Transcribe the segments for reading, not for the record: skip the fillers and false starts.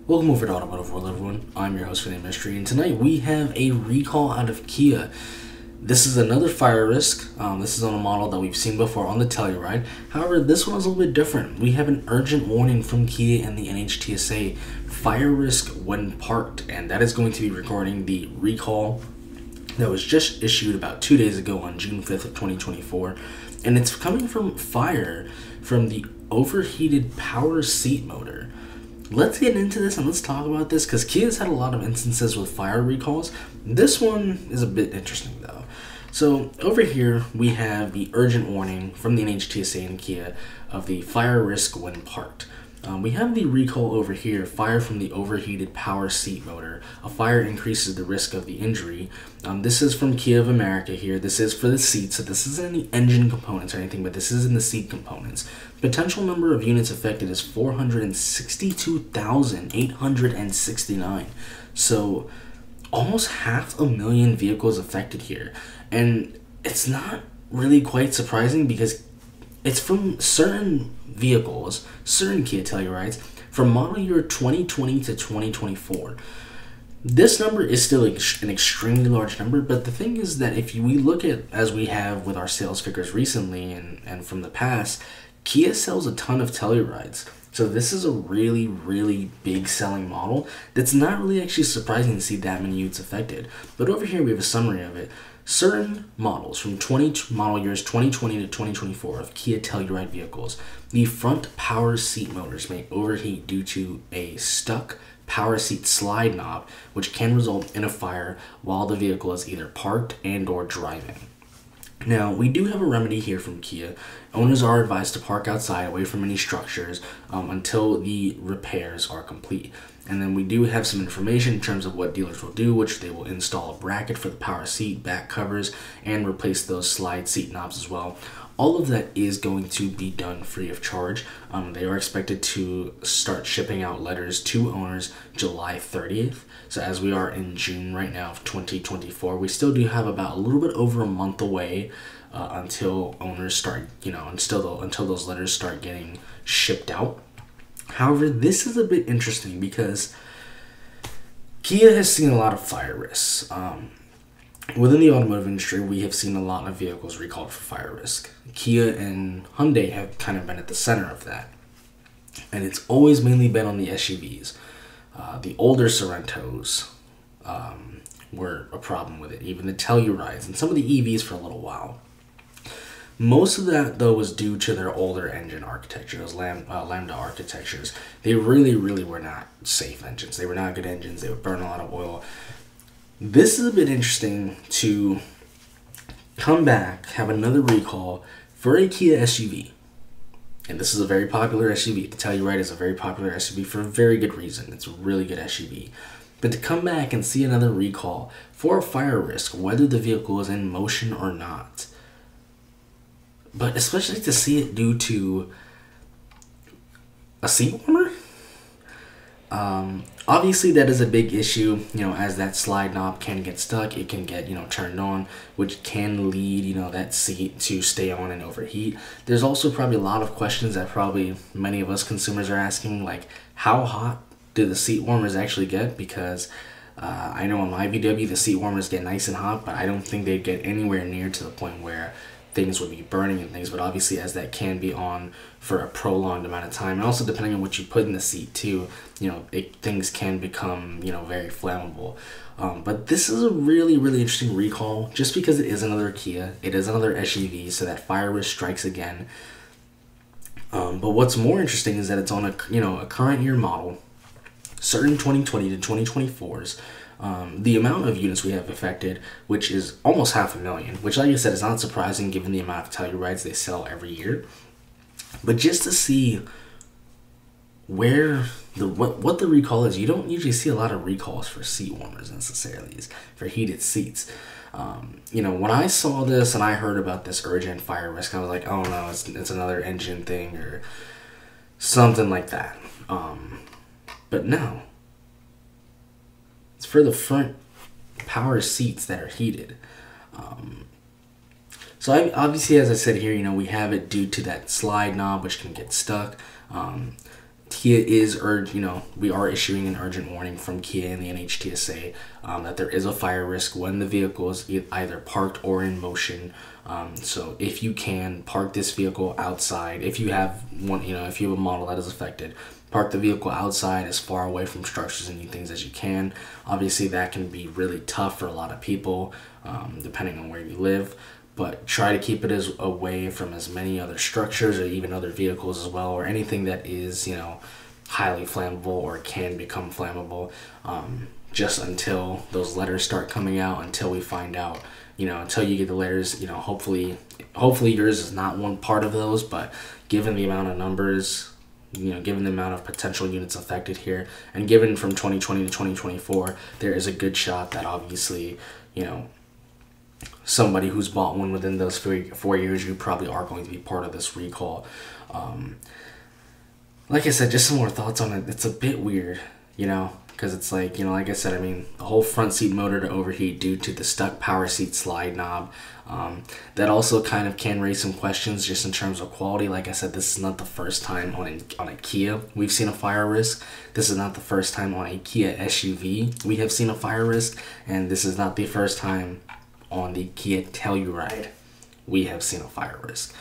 Welcome over to Automotive World, everyone. I'm your host, Renee Mystery, and tonight we have a recall out of Kia. This is another fire risk. This is on a model that we've seen before on the Telluride. However, this one is a little bit different. We have an urgent warning from Kia and the NHTSA, fire risk when parked, and that is going to be regarding the recall that was just issued about 2 days ago on June 5th of 2024, and it's coming from fire from the overheated power seat motor. Let's get into this and let's talk about this because Kia's had a lot of instances with fire recalls. This one is a bit interesting though. So over here we have the urgent warning from the NHTSA and Kia of the fire risk when parked. We have the recall over here, fire from the overheated power seat motor. A fire increases the risk of the injury. This is from Kia of America here. This is for the seats, so this isn't any engine components or anything, but this is in the seat components. Potential number of units affected is 462,869. So almost 500,000 vehicles affected here. And it's not really quite surprising because it's from certain vehicles, certain Kia Tellurides, from model year 2020 to 2024. This number is still an extremely large number, but the thing is that if we look at, as we have with our sales figures recently and from the past, Kia sells a ton of Tellurides. So this is a really, really big selling model that's not really actually surprising to see that many units affected. But over here we have a summary of it. Certain models from model years 2020 to 2024 of Kia Telluride vehicles, the front power seat motors may overheat due to a stuck power seat slide knob, which can result in a fire while the vehicle is either parked and or driving. Now, we do have a remedy here from Kia. Owners are advised to park outside away from any structures until the repairs are complete. And then we do have some information in terms of what dealers will do, which they will install a bracket for the power seat back covers and replace those slide seat knobs as well. All of that is going to be done free of charge. They are expected to start shipping out letters to owners July 30th. So as we are in June right now of 2024, we still do have about a little bit over a month away until owners start, until those letters start getting shipped out. However, this is a bit interesting because Kia has seen a lot of fire risks. Within the automotive industry, we have seen a lot of vehicles recalled for fire risk. Kia and Hyundai have kind of been at the center of that. And it's always mainly been on the SUVs. The older Sorrentos were a problem with it, even the Tellurides and some of the EVs for a little while. Most of that, though, was due to their older engine architecture, those Lambda architectures. They really, really were not safe engines. They were not good engines. They would burn a lot of oil. This is a bit interesting to come back, have another recall for a Kia SUV. And this is a very popular SUV. The Telluride is a very popular SUV for a very good reason. It's a really good SUV. But to come back and see another recall for a fire risk, whether the vehicle is in motion or not, but especially to see it due to a seat warmer, obviously that is a big issue, as that slide knob can get stuck, it can get, turned on, which can lead, that seat to stay on and overheat. There's also probably a lot of questions that probably many of us consumers are asking, like, how hot do the seat warmers actually get? Because I know on my VW, the seat warmers get nice and hot, but I don't think they'd get anywhere near to the point where things would be burning and things. But obviously, as that can be on for a prolonged amount of time, and also depending on what you put in the seat too, things can become, very flammable. But this is a really, really interesting recall just because it is another Kia, it is another SUV, so that fire risk strikes again. But what's more interesting is that it's on a current year model, certain 2020 to 2024s. The amount of units we have affected, which is almost 500,000, which, like I said, is not surprising given the amount of Tellurides they sell every year. But just to see where what the recall is, you don't usually see a lot of recalls for seat warmers necessarily, for heated seats. When I saw this and I heard about this urgent fire risk, I was like, oh no, it's another engine thing or something like that. But no. It's for the front power seats that are heated. So obviously, as I said here, we have it due to that slide knob, which can get stuck. Kia is we are issuing an urgent warning from Kia and the NHTSA that there is a fire risk when the vehicle is either parked or in motion. So if you can, park this vehicle outside. If you have one, if you have a model that is affected, park the vehicle outside as far away from structures and things as you can. Obviously, that can be really tough for a lot of people, depending on where you live. But try to keep it as away from as many other structures or even other vehicles as well, or anything that is, highly flammable or can become flammable, just until those letters start coming out, until we find out, until you get the letters, hopefully yours is not one part of those, but given the amount of numbers, given the amount of potential units affected here, and given from 2020 to 2024, there is a good shot that obviously, somebody who's bought one within those 4 years, you probably are going to be part of this recall. Like I said, just some more thoughts on it. It's a bit weird, because it's like, like I said, I mean, the whole front seat motor to overheat due to the stuck power seat slide knob. That also kind of can raise some questions just in terms of quality. Like I said, this is not the first time on a Kia we've seen a fire risk. This is not the first time on a Kia SUV we have seen a fire risk. And this is not the first time on the Kia Telluride we have seen a fire risk.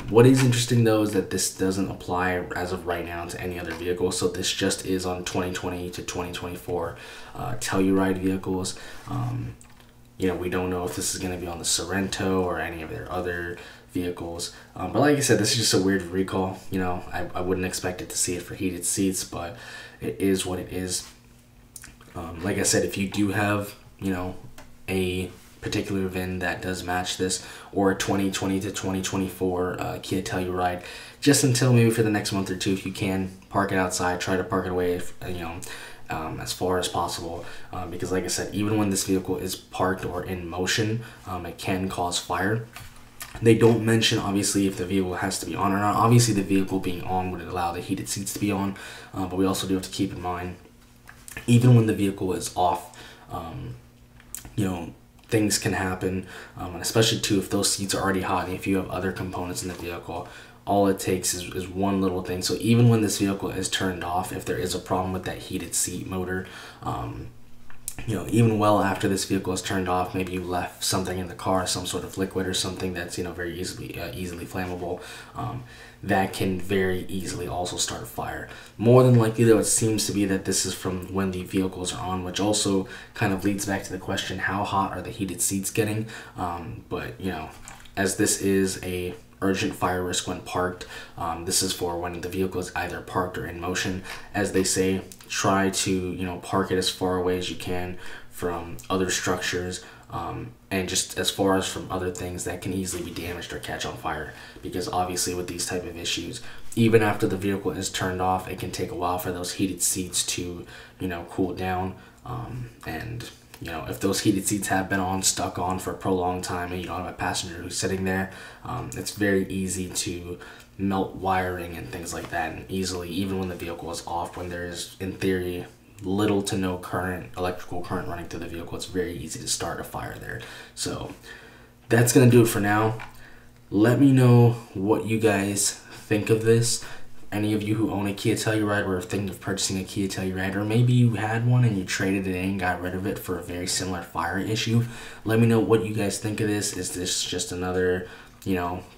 What is interesting though is that this doesn't apply as of right now to any other vehicle, so this just is on 2020 to 2024 Telluride vehicles. We don't know if this is going to be on the Sorento or any of their other vehicles, but like I said, this is just a weird recall. I wouldn't expect it to see it for heated seats, but it is what it is. Like I said, if you do have a particular VIN that does match this, or 2020 to 2024 Kia Telluride, just until maybe for the next month or two, if you can, park it outside, try to park it away, as far as possible, because like I said, even when this vehicle is parked or in motion, it can cause fire. They don't mention, obviously, if the vehicle has to be on or not. Obviously, the vehicle being on would allow the heated seats to be on, but we also do have to keep in mind, even when the vehicle is off, things can happen, and especially too if those seats are already hot and if you have other components in the vehicle. All it takes is one little thing. So even when this vehicle is turned off, if there is a problem with that heated seat motor, even well after this vehicle is turned off, maybe you left something in the car, some sort of liquid or something that's very easily flammable, that can very easily also start a fire. More than likely though, it seems to be that this is from when the vehicles are on, which also kind of leads back to the question, how hot are the heated seats getting? But as this is a urgent fire risk when parked, this is for when the vehicle is either parked or in motion. As they say, try to park it as far away as you can from other structures, and just as far as from other things that can easily be damaged or catch on fire, because obviously with these type of issues, even after the vehicle is turned off, it can take a while for those heated seats to cool down, and if those heated seats have been stuck on for a prolonged time and you don't have a passenger who's sitting there, it's very easy to melt wiring and things like that, and easily, even when the vehicle is off, when there is, in theory, little to no electrical current running through the vehicle, it's very easy to start a fire there. So that's going to do it for now. Let me know what you guys think of this. Any of you who own a Kia Telluride or are thinking of purchasing a Kia Telluride, or maybe you had one and you traded it in and got rid of it for a very similar fire issue, let me know what you guys think of this. Is this just another,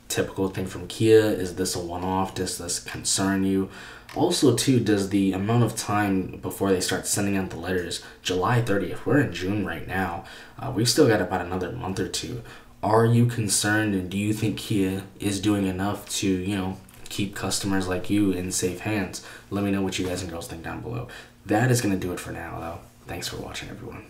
typical thing from Kia? Is this a one-off? Does this concern you? Also, too, does the amount of time before they start sending out the letters, July 30th, we're in June right now, we've still got about another month or two. Are you concerned, and do you think Kia is doing enough to, keep customers like you in safe hands? Let me know what you guys and girls think down below. That is going to do it for now, though. Thanks for watching, everyone.